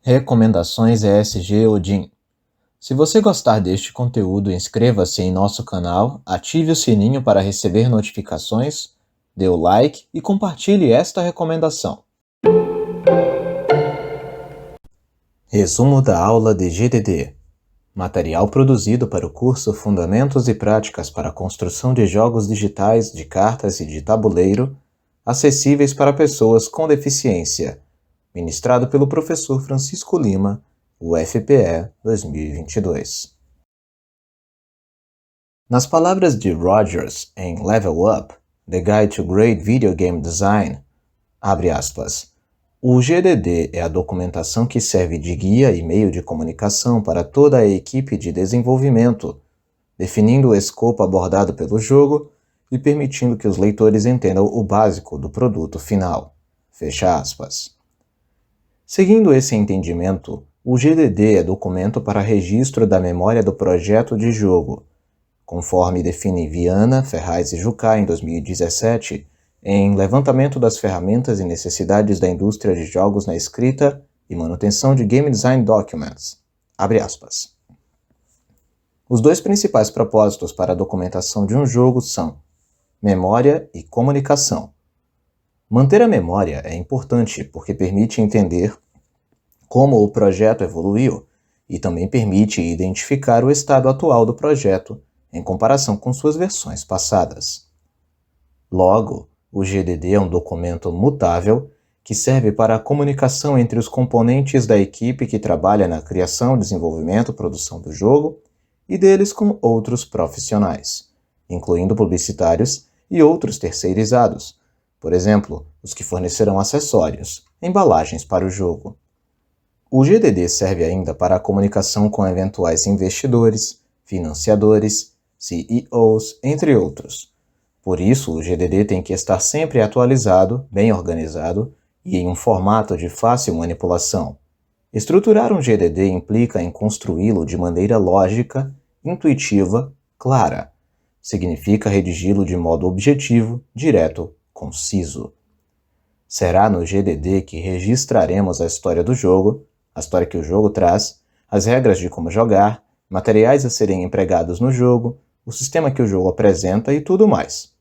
Recomendações ESG Odin. Se você gostar deste conteúdo, inscreva-se em nosso canal, ative o sininho para receber notificações, dê o like e compartilhe esta recomendação. Resumo da aula de GDD. Material produzido para o curso Fundamentos e Práticas para a Construção de Jogos Digitais de Cartas e de Tabuleiro, acessíveis para pessoas com deficiência, ministrado pelo professor Francisco Lima, UFPE 2022. Nas palavras de Rogers em Level Up, The Guide to Great Video Game Design, abre aspas, o GDD é a documentação que serve de guia e meio de comunicação para toda a equipe de desenvolvimento, definindo o escopo abordado pelo jogo e permitindo que os leitores entendam o básico do produto final. Fecha aspas. Seguindo esse entendimento, o GDD é documento para registro da memória do projeto de jogo, conforme define Viana, Ferraz e Jucá em 2017, em Levantamento das Ferramentas e Necessidades da Indústria de Jogos na Escrita e Manutenção de Game Design Documents. Abre aspas. Os dois principais propósitos para a documentação de um jogo são memória e comunicação. Manter a memória é importante porque permite entender como o projeto evoluiu e também permite identificar o estado atual do projeto em comparação com suas versões passadas. Logo, o GDD é um documento mutável que serve para a comunicação entre os componentes da equipe que trabalha na criação, desenvolvimento e produção do jogo e deles com outros profissionais, incluindo publicitários e outros terceirizados, por exemplo, os que fornecerão acessórios, embalagens para o jogo. O GDD serve ainda para a comunicação com eventuais investidores, financiadores, CEOs, entre outros. Por isso, o GDD tem que estar sempre atualizado, bem organizado e em um formato de fácil manipulação. Estruturar um GDD implica em construí-lo de maneira lógica, intuitiva, clara. Significa redigi-lo de modo objetivo, direto, conciso. Será no GDD que registraremos a história do jogo, a história que o jogo traz, as regras de como jogar, materiais a serem empregados no jogo, o sistema que o jogo apresenta e tudo mais.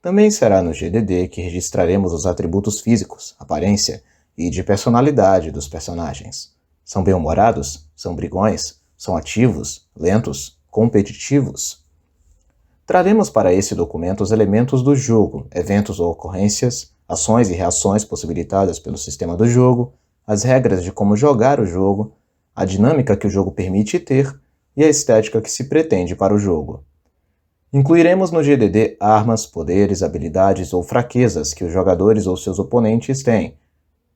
Também será no GDD que registraremos os atributos físicos, aparência e de personalidade dos personagens. São bem-humorados? São brigões? São ativos? Lentos? Competitivos? Traremos para esse documento os elementos do jogo, eventos ou ocorrências, ações e reações possibilitadas pelo sistema do jogo, as regras de como jogar o jogo, a dinâmica que o jogo permite ter e a estética que se pretende para o jogo. Incluiremos no GDD armas, poderes, habilidades ou fraquezas que os jogadores ou seus oponentes têm,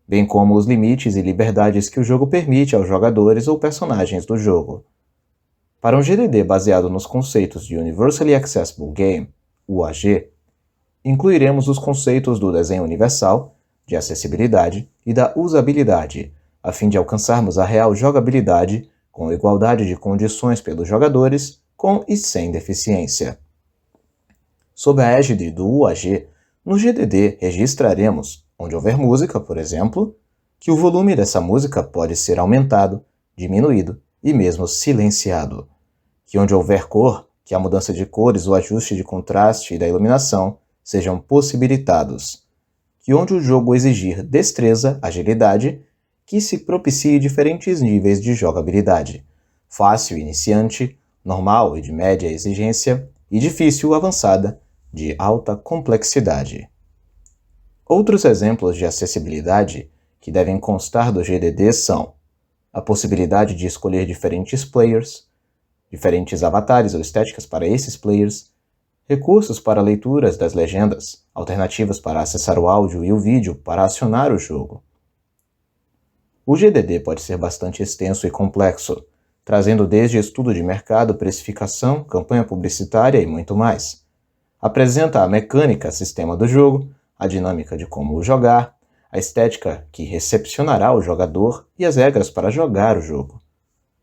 bem como os limites e liberdades que o jogo permite aos jogadores ou personagens do jogo. Para um GDD baseado nos conceitos de Universally Accessible Game, UAG, incluiremos os conceitos do desenho universal, de acessibilidade e da usabilidade, a fim de alcançarmos a real jogabilidade com igualdade de condições pelos jogadores, com e sem deficiência. Sob a égide do UAG, no GDD registraremos, onde houver música, por exemplo, que o volume dessa música pode ser aumentado, diminuído e mesmo silenciado. Que onde houver cor, que a mudança de cores ou ajuste de contraste e da iluminação sejam possibilitados. Que onde o jogo exigir destreza, agilidade, que se propicie diferentes níveis de jogabilidade. Fácil e iniciante, normal e de média exigência, e difícil avançada, de alta complexidade. Outros exemplos de acessibilidade que devem constar do GDD são a possibilidade de escolher diferentes players, diferentes avatares ou estéticas para esses players, recursos para leituras das legendas, alternativas para acessar o áudio e o vídeo para acionar o jogo. O GDD pode ser bastante extenso e complexo, trazendo desde estudo de mercado, precificação, campanha publicitária e muito mais. Apresenta a mecânica, sistema do jogo, a dinâmica de como o jogar, a estética que recepcionará o jogador e as regras para jogar o jogo.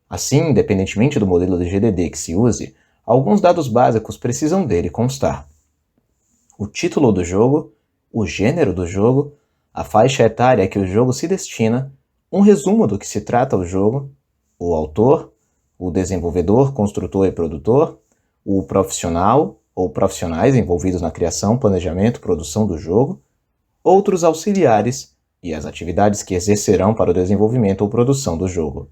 Assim, independentemente do modelo de GDD que se use, alguns dados básicos precisam dele constar. O título do jogo, o gênero do jogo, a faixa etária que o jogo se destina, Um resumo do que se trata o jogo, o autor, o desenvolvedor, construtor e produtor, o profissional ou profissionais envolvidos na criação, planejamento e produção do jogo, outros auxiliares e as atividades que exercerão para o desenvolvimento ou produção do jogo.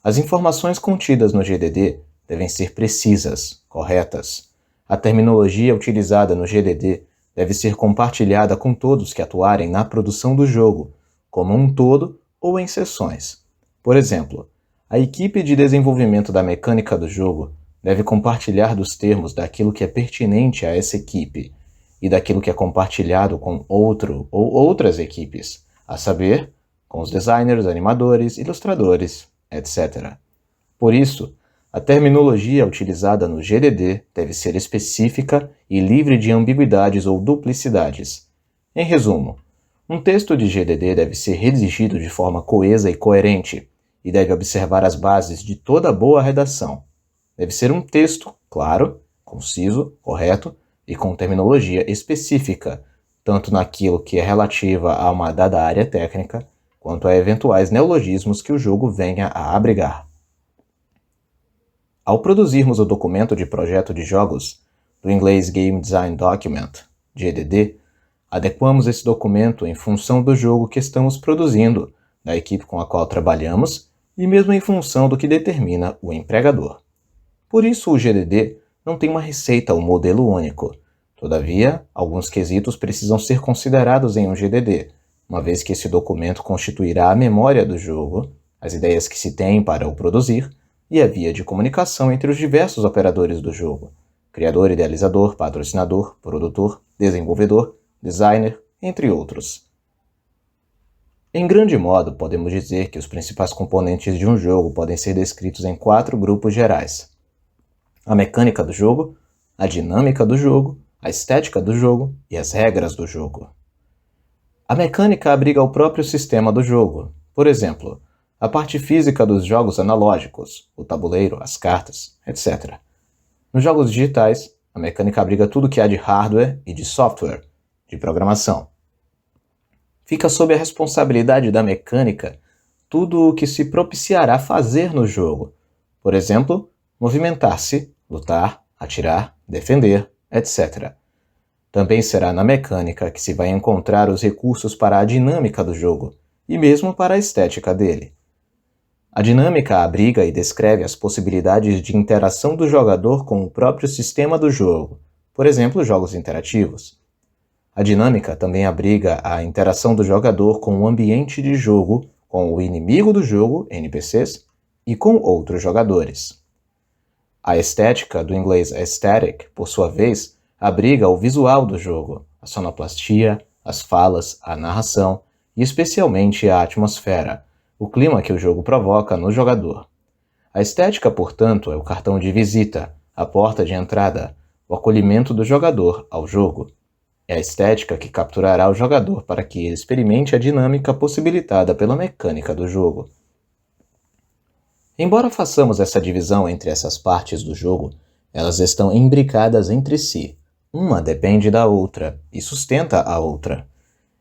As informações contidas no GDD devem ser precisas, corretas. A terminologia utilizada no GDD deve ser compartilhada com todos que atuarem na produção do jogo, como um todo ou em seções. Por exemplo, a equipe de desenvolvimento da mecânica do jogo deve compartilhar dos termos daquilo que é pertinente a essa equipe e daquilo que é compartilhado com outro ou outras equipes, a saber, com os designers, animadores, ilustradores, etc. Por isso, a terminologia utilizada no GDD deve ser específica e livre de ambiguidades ou duplicidades. Em resumo, um texto de GDD deve ser redigido de forma coesa e coerente e deve observar as bases de toda boa redação. Deve ser um texto claro, conciso, correto e com terminologia específica, tanto naquilo que é relativa a uma dada área técnica, quanto a eventuais neologismos que o jogo venha a abrigar. Ao produzirmos o documento de projeto de jogos, do inglês Game Design Document, GDD, adequamos esse documento em função do jogo que estamos produzindo, da equipe com a qual trabalhamos e mesmo em função do que determina o empregador. Por isso, o GDD não tem uma receita ou modelo único. Todavia, alguns quesitos precisam ser considerados em um GDD, uma vez que esse documento constituirá a memória do jogo, as ideias que se tem para o produzir e a via de comunicação entre os diversos operadores do jogo: criador, idealizador, patrocinador, produtor, desenvolvedor, designer, entre outros. Em grande modo, podemos dizer que os principais componentes de um jogo podem ser descritos em 4 grupos gerais: a mecânica do jogo, a dinâmica do jogo, a estética do jogo e as regras do jogo. A mecânica abriga o próprio sistema do jogo, por exemplo, a parte física dos jogos analógicos, o tabuleiro, as cartas, etc. Nos jogos digitais, a mecânica abriga tudo que há de hardware e de software, de programação. Fica sob a responsabilidade da mecânica tudo o que se propiciará fazer no jogo, por exemplo, movimentar-se, lutar, atirar, defender, etc. Também será na mecânica que se vai encontrar os recursos para a dinâmica do jogo e mesmo para a estética dele. A dinâmica abriga e descreve as possibilidades de interação do jogador com o próprio sistema do jogo, por exemplo, jogos interativos. A dinâmica também abriga a interação do jogador com o ambiente de jogo, com o inimigo do jogo, NPCs, e com outros jogadores. A estética, do inglês aesthetic, por sua vez, abriga o visual do jogo, a sonoplastia, as falas, a narração e especialmente a atmosfera, o clima que o jogo provoca no jogador. A estética, portanto, é o cartão de visita, a porta de entrada, o acolhimento do jogador ao jogo. É a estética que capturará o jogador para que ele experimente a dinâmica possibilitada pela mecânica do jogo. Embora façamos essa divisão entre essas partes do jogo, elas estão imbricadas entre si. Uma depende da outra e sustenta a outra.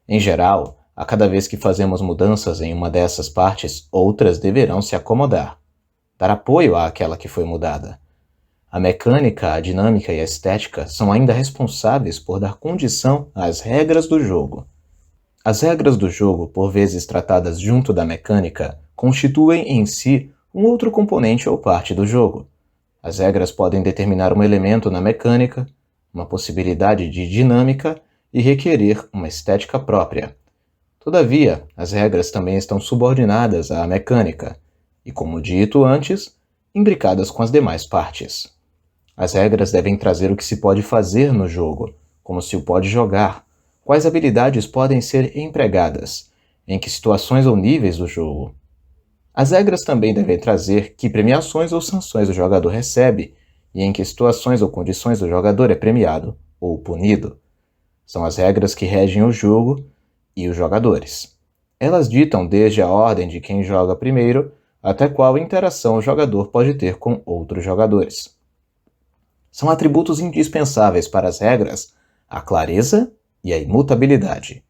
Em geral, a cada vez que fazemos mudanças em uma dessas partes, outras deverão se acomodar, dar apoio àquela que foi mudada. A mecânica, a dinâmica e a estética são ainda responsáveis por dar condição às regras do jogo. As regras do jogo, por vezes tratadas junto da mecânica, constituem em si um outro componente ou parte do jogo. As regras podem determinar um elemento na mecânica, uma possibilidade de dinâmica e requerer uma estética própria. Todavia, as regras também estão subordinadas à mecânica e, como dito antes, imbricadas com as demais partes. As regras devem trazer o que se pode fazer no jogo, como se o pode jogar, quais habilidades podem ser empregadas, em que situações ou níveis do jogo. As regras também devem trazer que premiações ou sanções o jogador recebe e em que situações ou condições o jogador é premiado ou punido. São as regras que regem o jogo e os jogadores. Elas ditam desde a ordem de quem joga primeiro até qual interação o jogador pode ter com outros jogadores. São atributos indispensáveis para as regras a clareza e a imutabilidade.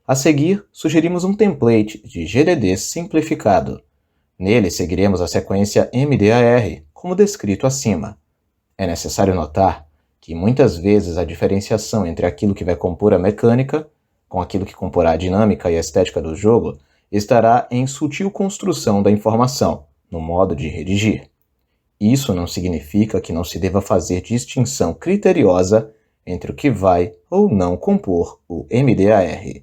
A seguir, sugerimos um template de GDD simplificado. Nele, seguiremos a sequência MDAR, como descrito acima. É necessário notar que muitas vezes a diferenciação entre aquilo que vai compor a mecânica, com aquilo que comporá a dinâmica e a estética do jogo, estará em sutil construção da informação, no modo de redigir. Isso não significa que não se deva fazer distinção criteriosa entre o que vai ou não compor o MDAR.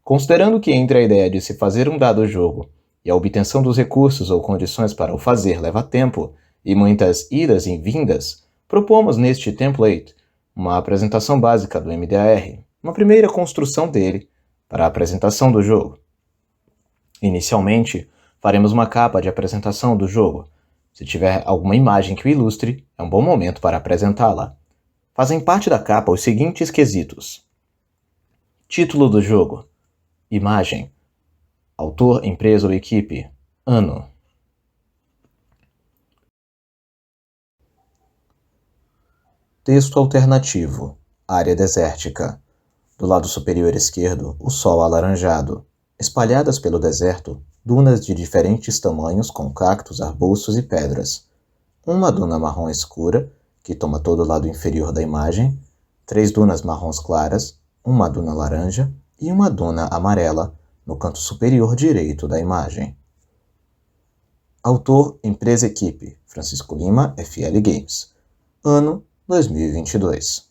Considerando que entre a ideia de se fazer um dado jogo e a obtenção dos recursos ou condições para o fazer leva tempo e muitas idas e vindas, propomos neste template uma apresentação básica do MDAR, uma primeira construção dele para a apresentação do jogo. Inicialmente, faremos uma capa de apresentação do jogo. Se tiver alguma imagem que o ilustre, é um bom momento para apresentá-la. Fazem parte da capa os seguintes quesitos: título do jogo, imagem, autor, empresa ou equipe, ano. Texto alternativo, área desértica. Do lado superior esquerdo, o sol alaranjado. Espalhadas pelo deserto, dunas de diferentes tamanhos com cactos, arbustos e pedras. Uma duna marrom escura, que toma todo o lado inferior da imagem, 3 dunas marrons claras, uma duna laranja e uma duna amarela no canto superior direito da imagem. Autor, empresa, equipe, Francisco Lima, FL Games. Ano, 2022.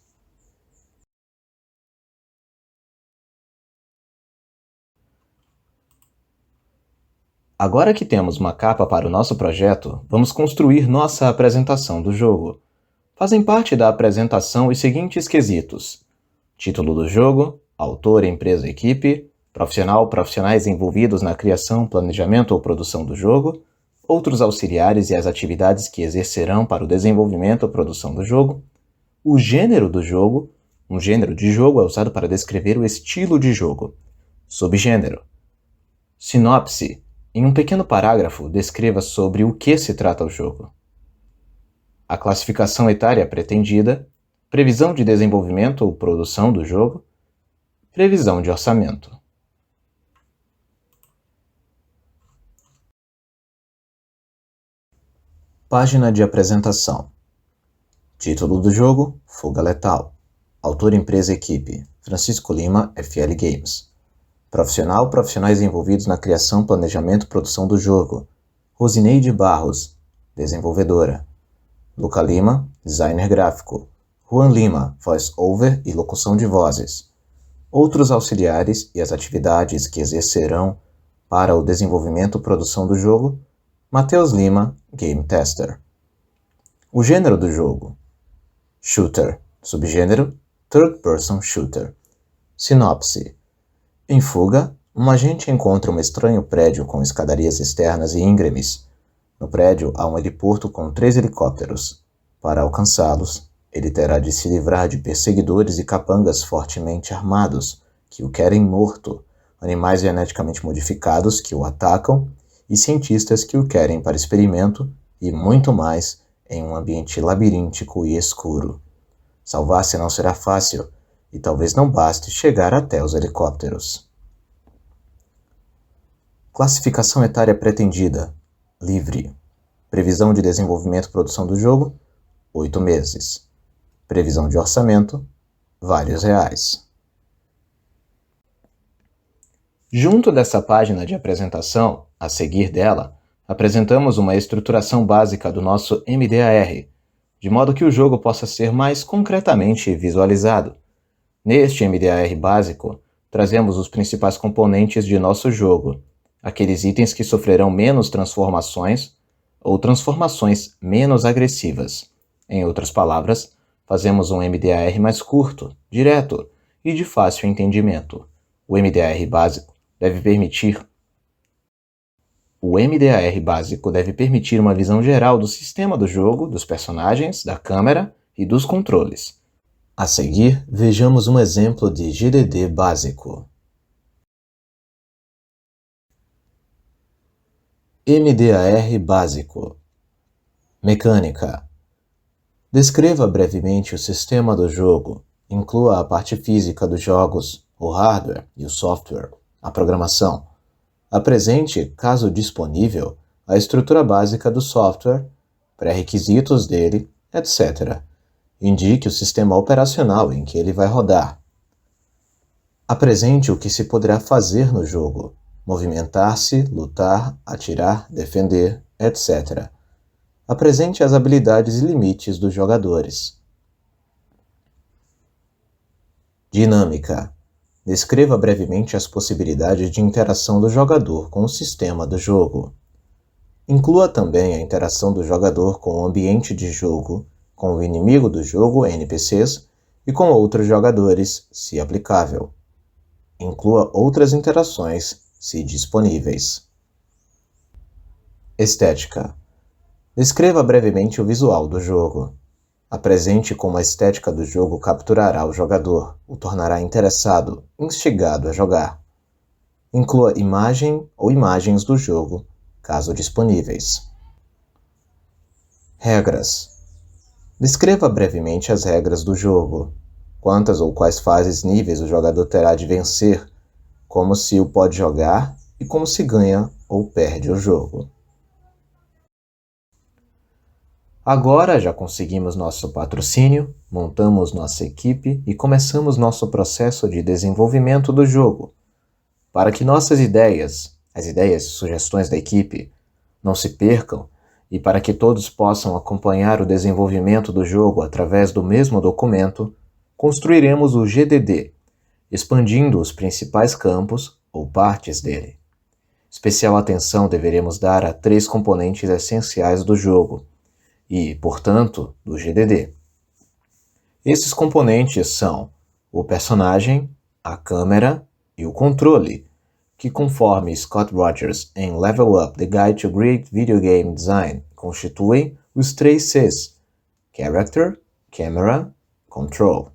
Agora que temos uma capa para o nosso projeto, vamos construir nossa apresentação do jogo. Fazem parte da apresentação os seguintes quesitos: título do jogo, autor, empresa, equipe, profissional, profissionais envolvidos na criação, planejamento ou produção do jogo, outros auxiliares e as atividades que exercerão para o desenvolvimento ou produção do jogo, o gênero do jogo, um gênero de jogo é usado para descrever o estilo de jogo, subgênero, sinopse, em um pequeno parágrafo descreva sobre o que se trata o jogo, a classificação etária pretendida, previsão de desenvolvimento ou produção do jogo, previsão de orçamento. Página de apresentação. Título do jogo, Fuga Letal. Autor, empresa, equipe, Francisco Lima, FL Games. Profissional, profissionais envolvidos na criação, planejamento e produção do jogo, Rosineide Barros, desenvolvedora. Luca Lima, designer gráfico. Juan Lima, voice-over e locução de vozes. Outros auxiliares e as atividades que exercerão para o desenvolvimento e produção do jogo, Matheus Lima, game tester. O gênero do jogo, shooter, subgênero, third-person shooter. Sinopse. Em Fuga, um agente encontra um estranho prédio com escadarias externas e íngremes. No prédio há um heliporto com 3 helicópteros. Para alcançá-los, ele terá de se livrar de perseguidores e capangas fortemente armados, que o querem morto, animais geneticamente modificados que o atacam e cientistas que o querem para experimento e muito mais em um ambiente labiríntico e escuro. Salvar-se não será fácil, e talvez não baste chegar até os helicópteros. Classificação etária pretendida, livre. Previsão de desenvolvimento e produção do jogo, 8 meses. Previsão de orçamento, vários reais. Junto dessa página de apresentação, a seguir dela, apresentamos uma estruturação básica do nosso MDAR, de modo que o jogo possa ser mais concretamente visualizado. Neste MDAR básico, trazemos os principais componentes de nosso jogo, aqueles itens que sofrerão menos transformações ou transformações menos agressivas. Em outras palavras, fazemos um MDAR mais curto, direto e de fácil entendimento. O MDAR básico deve permitir uma visão geral do sistema do jogo, dos personagens, da câmera e dos controles. A seguir, vejamos um exemplo de GDD básico. MDAR básico. Mecânica. Descreva brevemente o sistema do jogo, inclua a parte física dos jogos, o hardware e o software, a programação. Apresente, caso disponível, a estrutura básica do software, pré-requisitos dele, etc. Indique o sistema operacional em que ele vai rodar. Apresente o que se poderá fazer no jogo: movimentar-se, lutar, atirar, defender, etc. Apresente as habilidades e limites dos jogadores. Dinâmica. Descreva brevemente as possibilidades de interação do jogador com o sistema do jogo. Inclua também a interação do jogador com o ambiente de jogo, com o inimigo do jogo, NPCs, e com outros jogadores, se aplicável. Inclua outras interações, se disponíveis. Estética. Descreva brevemente o visual do jogo. Apresente como a estética do jogo capturará o jogador, o tornará interessado, instigado a jogar. Inclua imagem ou imagens do jogo, caso disponíveis. Regras. Descreva brevemente as regras do jogo. Quantas ou quais fases níveis o jogador terá de vencer, como se o pode jogar e como se ganha ou perde o jogo. Agora já conseguimos nosso patrocínio, montamos nossa equipe e começamos nosso processo de desenvolvimento do jogo. Para que nossas ideias, as ideias e sugestões da equipe, não se percam e para que todos possam acompanhar o desenvolvimento do jogo através do mesmo documento, construiremos o GDD, expandindo os principais campos ou partes dele. Especial atenção deveremos dar a 3 componentes essenciais do jogo e, portanto, do GDD. Esses componentes são o personagem, a câmera e o controle, que, conforme Scott Rogers em Level Up: The Guide to Great Video Game Design, constituem os 3 Cs: Character, Camera, Control.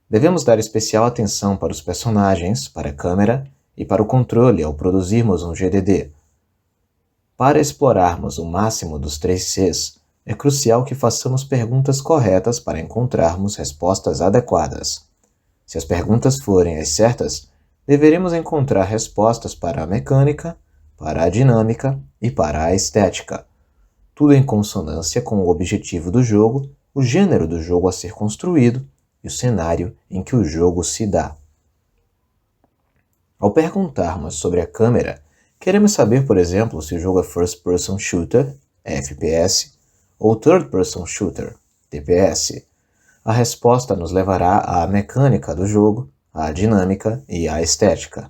Devemos dar especial atenção para os personagens, para a câmera e para o controle ao produzirmos um GDD. Para explorarmos o máximo dos 3 Cs, é crucial que façamos perguntas corretas para encontrarmos respostas adequadas. Se as perguntas forem as certas, deveremos encontrar respostas para a mecânica, para a dinâmica e para a estética. Tudo em consonância com o objetivo do jogo, o gênero do jogo a ser construído e o cenário em que o jogo se dá. Ao perguntarmos sobre a câmera, queremos saber, por exemplo, se o jogo é First Person Shooter, FPS, ou Third Person Shooter, TPS. A resposta nos levará à mecânica do jogo, à dinâmica e à estética.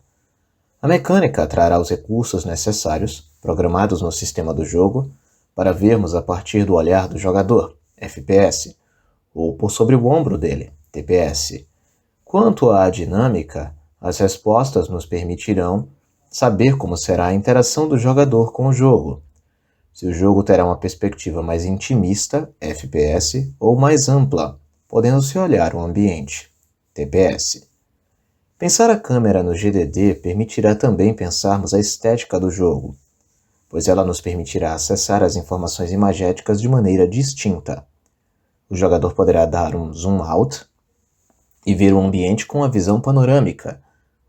A mecânica trará os recursos necessários, programados no sistema do jogo, para vermos a partir do olhar do jogador, FPS, ou por sobre o ombro dele, TPS. Quanto à dinâmica, as respostas nos permitirão saber como será a interação do jogador com o jogo. Se o jogo terá uma perspectiva mais intimista, FPS, ou mais ampla, podendo-se olhar o ambiente, TPS. Pensar a câmera no GDD permitirá também pensarmos a estética do jogo, pois ela nos permitirá acessar as informações imagéticas de maneira distinta. O jogador poderá dar um zoom out e ver o ambiente com a visão panorâmica,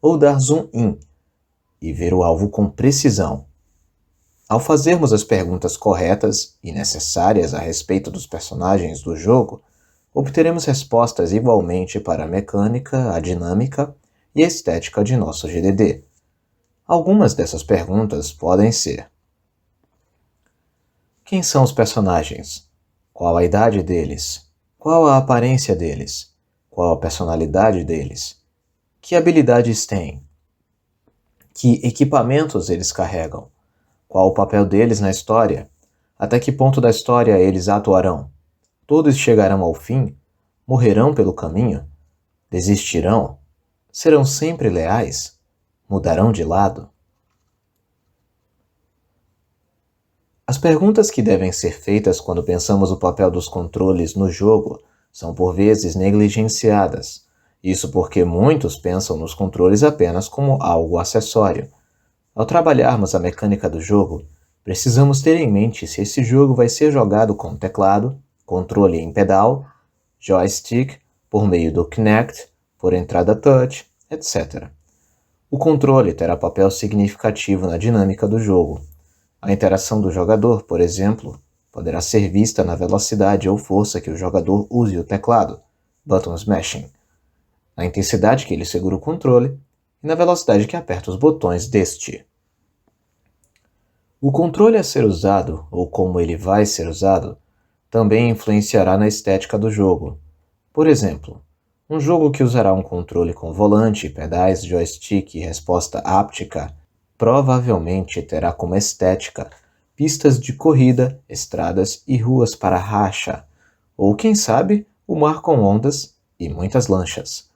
ou dar zoom in e ver o alvo com precisão. Ao fazermos as perguntas corretas e necessárias a respeito dos personagens do jogo, obteremos respostas igualmente para a mecânica, a dinâmica e a estética de nosso GDD. Algumas dessas perguntas podem ser: quem são os personagens? Qual a idade deles? Qual a aparência deles? Qual a personalidade deles? Que habilidades têm? Que equipamentos eles carregam? Qual o papel deles na história? Até que ponto da história eles atuarão? Todos chegarão ao fim? Morrerão pelo caminho? Desistirão? Serão sempre leais? Mudarão de lado? As perguntas que devem ser feitas quando pensamos o papel dos controles no jogo são por vezes negligenciadas. Isso porque muitos pensam nos controles apenas como algo acessório. Ao trabalharmos a mecânica do jogo, precisamos ter em mente se esse jogo vai ser jogado com teclado, controle em pedal, joystick, por meio do Kinect por entrada touch, etc. O controle terá papel significativo na dinâmica do jogo. A interação do jogador, por exemplo, poderá ser vista na velocidade ou força que o jogador use o teclado, button smashing, na intensidade que ele segura o controle e na velocidade que aperta os botões deste. O controle a ser usado, ou como ele vai ser usado, também influenciará na estética do jogo. Por exemplo, um jogo que usará um controle com volante, pedais, joystick e resposta áptica provavelmente terá como estética pistas de corrida, estradas e ruas para racha, ou quem sabe, o mar com ondas e muitas lanchas.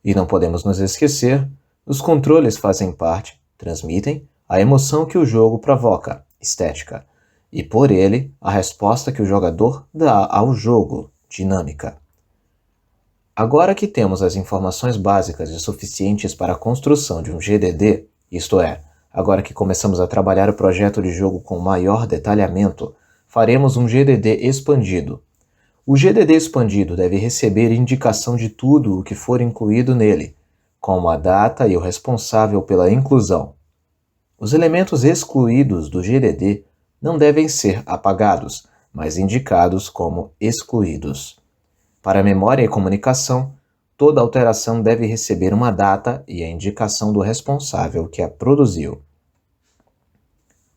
E não podemos nos esquecer, os controles fazem parte, transmitem, a emoção que o jogo provoca, estética, e por ele, a resposta que o jogador dá ao jogo, dinâmica. Agora que temos as informações básicas e suficientes para a construção de um GDD, isto é, agora que começamos a trabalhar o projeto de jogo com maior detalhamento, faremos um GDD expandido. O GDD expandido deve receber indicação de tudo o que for incluído nele, como a data e o responsável pela inclusão. Os elementos excluídos do GDD não devem ser apagados, mas indicados como excluídos. Para memória e comunicação, toda alteração deve receber uma data e a indicação do responsável que a produziu.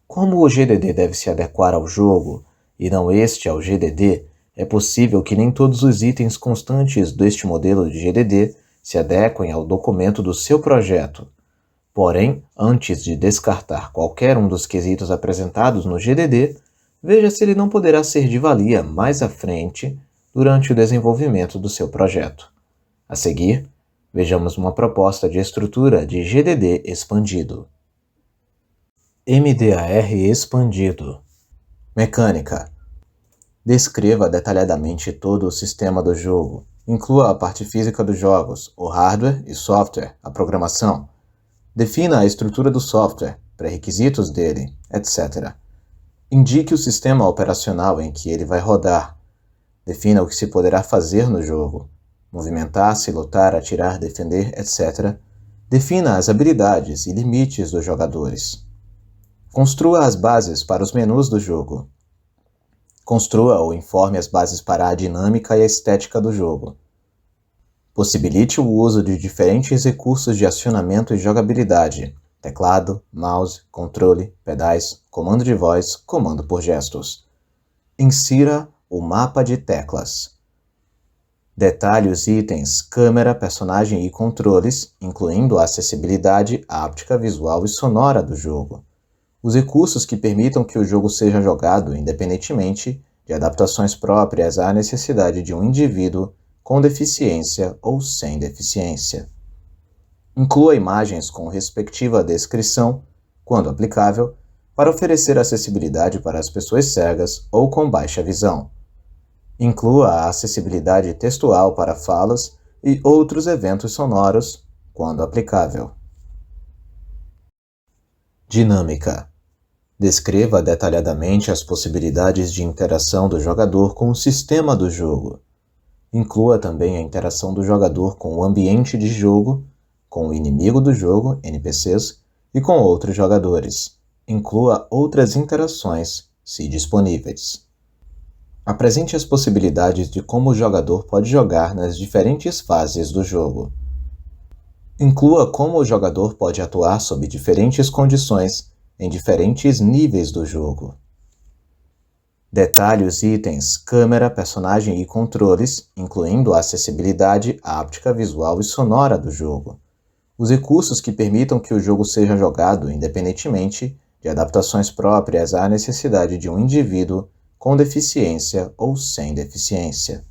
Como o GDD deve se adequar ao jogo, e não este ao GDD, é possível que nem todos os itens constantes deste modelo de GDD se adequem ao documento do seu projeto. Porém, antes de descartar qualquer um dos quesitos apresentados no GDD, veja se ele não poderá ser de valia mais à frente durante o desenvolvimento do seu projeto. A seguir, vejamos uma proposta de estrutura de GDD expandido. MDAR expandido. Mecânica. Descreva detalhadamente todo o sistema do jogo. Inclua a parte física dos jogos, o hardware e software, a programação. Defina a estrutura do software, pré-requisitos dele, etc. Indique o sistema operacional em que ele vai rodar. Defina o que se poderá fazer no jogo. Movimentar-se, lutar, atirar, defender, etc. Defina as habilidades e limites dos jogadores. Construa as bases para os menus do jogo. Construa ou informe as bases para a dinâmica e a estética do jogo. Possibilite o uso de diferentes recursos de acionamento e jogabilidade: teclado, mouse, controle, pedais, comando de voz, comando por gestos. Insira o mapa de teclas. Detalhe os itens, câmera, personagem e controles, incluindo a acessibilidade áptica, visual e sonora do jogo. Os recursos que permitam que o jogo seja jogado independentemente de adaptações próprias à necessidade de um indivíduo com deficiência ou sem deficiência. Inclua imagens com respectiva descrição, quando aplicável, para oferecer acessibilidade para as pessoas cegas ou com baixa visão. Inclua a acessibilidade textual para falas e outros eventos sonoros, quando aplicável. Dinâmica. Descreva detalhadamente as possibilidades de interação do jogador com o sistema do jogo. Inclua também a interação do jogador com o ambiente de jogo, com o inimigo do jogo, NPCs, e com outros jogadores. Inclua outras interações, se disponíveis. Apresente as possibilidades de como o jogador pode jogar nas diferentes fases do jogo. Inclua como o jogador pode atuar sob diferentes condições, em diferentes níveis do jogo. Detalhe os itens, câmera, personagem e controles, incluindo a acessibilidade áptica, visual e sonora do jogo. Os recursos que permitam que o jogo seja jogado independentemente de adaptações próprias à necessidade de um indivíduo com deficiência ou sem deficiência.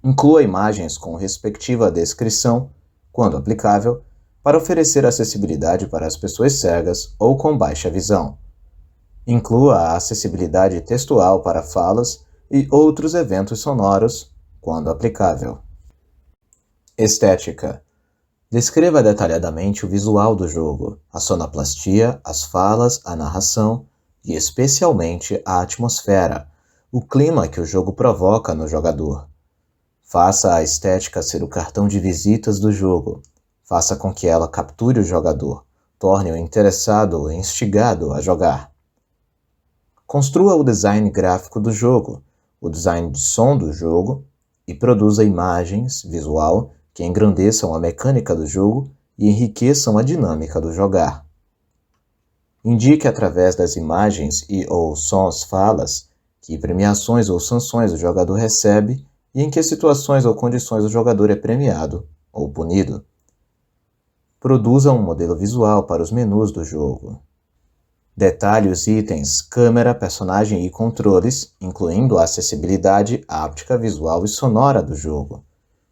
Inclua imagens com respectiva descrição, quando aplicável, para oferecer acessibilidade para as pessoas cegas ou com baixa visão. Inclua a acessibilidade textual para falas e outros eventos sonoros, quando aplicável. Estética. Descreva detalhadamente o visual do jogo, a sonoplastia, as falas, a narração e, especialmente, a atmosfera, o clima que o jogo provoca no jogador. Faça a estética ser o cartão de visitas do jogo. Faça com que ela capture o jogador, torne-o interessado ou instigado a jogar. Construa o design gráfico do jogo, o design de som do jogo e produza imagens, visual, que engrandeçam a mecânica do jogo e enriqueçam a dinâmica do jogar. Indique através das imagens e/ou sons falas que premiações ou sanções o jogador recebe e em que situações ou condições o jogador é premiado ou punido. Produza um modelo visual para os menus do jogo. Detalhe os itens, câmera, personagem e controles, incluindo a acessibilidade áptica, visual e sonora do jogo.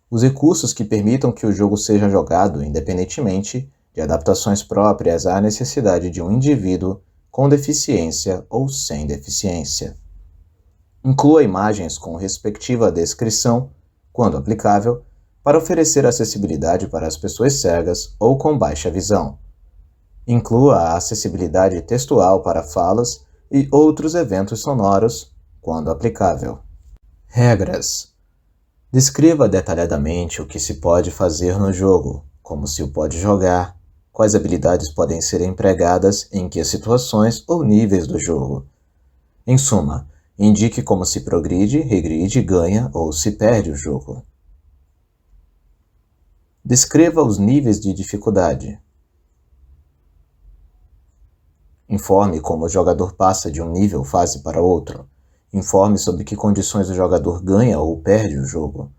Os recursos que permitam que o jogo seja jogado independentemente de adaptações próprias à necessidade de um indivíduo com deficiência ou sem deficiência. Inclua imagens com respectiva descrição, quando aplicável, para oferecer acessibilidade para as pessoas cegas ou com baixa visão. Inclua a acessibilidade textual para falas e outros eventos sonoros, quando aplicável. Regras. Descreva detalhadamente o que se pode fazer no jogo, como se o pode jogar, quais habilidades podem ser empregadas em que situações ou níveis do jogo. Em suma, indique como se progride, regride, ganha ou se perde o jogo. Descreva os níveis de dificuldade. Informe como o jogador passa de um nível fase para outro. Informe sobre que condições o jogador ganha ou perde o jogo.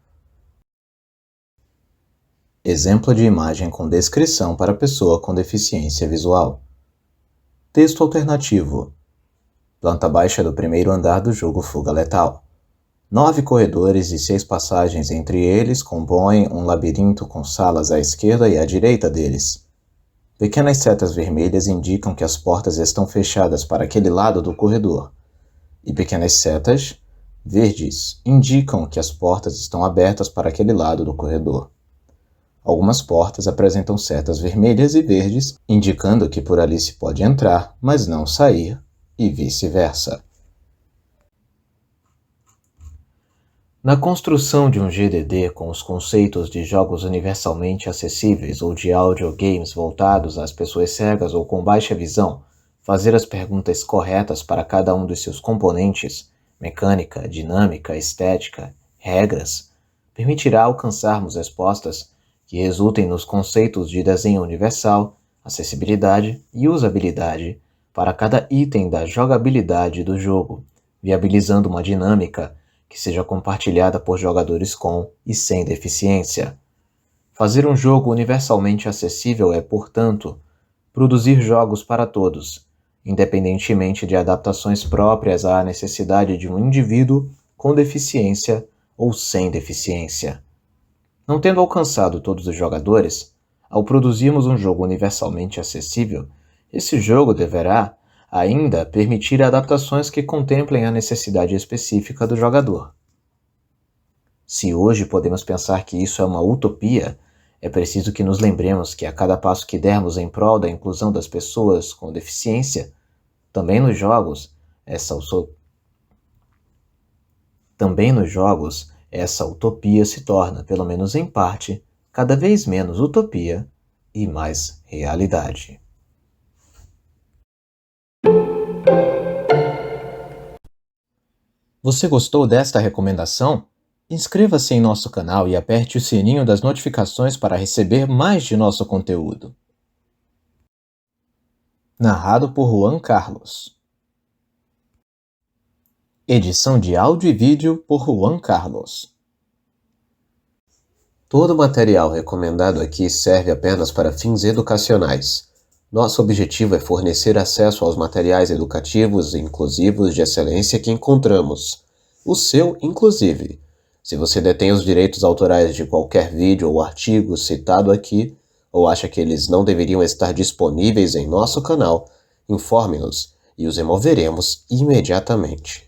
Exemplo de imagem com descrição para pessoa com deficiência visual. Texto alternativo. Planta baixa do primeiro andar do jogo Fuga Letal. 9 corredores e 6 passagens entre eles compõem um labirinto com salas à esquerda e à direita deles. Pequenas setas vermelhas indicam que as portas estão fechadas para aquele lado do corredor, e pequenas setas verdes indicam que as portas estão abertas para aquele lado do corredor. Algumas portas apresentam setas vermelhas e verdes, indicando que por ali se pode entrar, mas não sair, e vice-versa. Na construção de um GDD com os conceitos de jogos universalmente acessíveis ou de audiogames voltados às pessoas cegas ou com baixa visão, fazer as perguntas corretas para cada um dos seus componentes, mecânica, dinâmica, estética, regras, permitirá alcançarmos respostas que resultem nos conceitos de desenho universal, acessibilidade e usabilidade para cada item da jogabilidade do jogo, viabilizando uma dinâmica que seja compartilhada por jogadores com e sem deficiência. Fazer um jogo universalmente acessível é, portanto, produzir jogos para todos, independentemente de adaptações próprias à necessidade de um indivíduo com deficiência ou sem deficiência. Não tendo alcançado todos os jogadores, ao produzirmos um jogo universalmente acessível, esse jogo deverá ainda permitir adaptações que contemplem a necessidade específica do jogador. Se hoje podemos pensar que isso é uma utopia, é preciso que nos lembremos que a cada passo que dermos em prol da inclusão das pessoas com deficiência, também nos jogos, essa utopia se torna, pelo menos em parte, cada vez menos utopia e mais realidade. Você gostou desta recomendação? Inscreva-se em nosso canal e aperte o sininho das notificações para receber mais de nosso conteúdo. Narrado por Juan Carlos. Edição de áudio e vídeo por Juan Carlos. Todo o material recomendado aqui serve apenas para fins educacionais. Nosso objetivo é fornecer acesso aos materiais educativos e inclusivos de excelência que encontramos. O seu, inclusive. Se você detém os direitos autorais de qualquer vídeo ou artigo citado aqui, ou acha que eles não deveriam estar disponíveis em nosso canal, informe-nos e os removeremos imediatamente.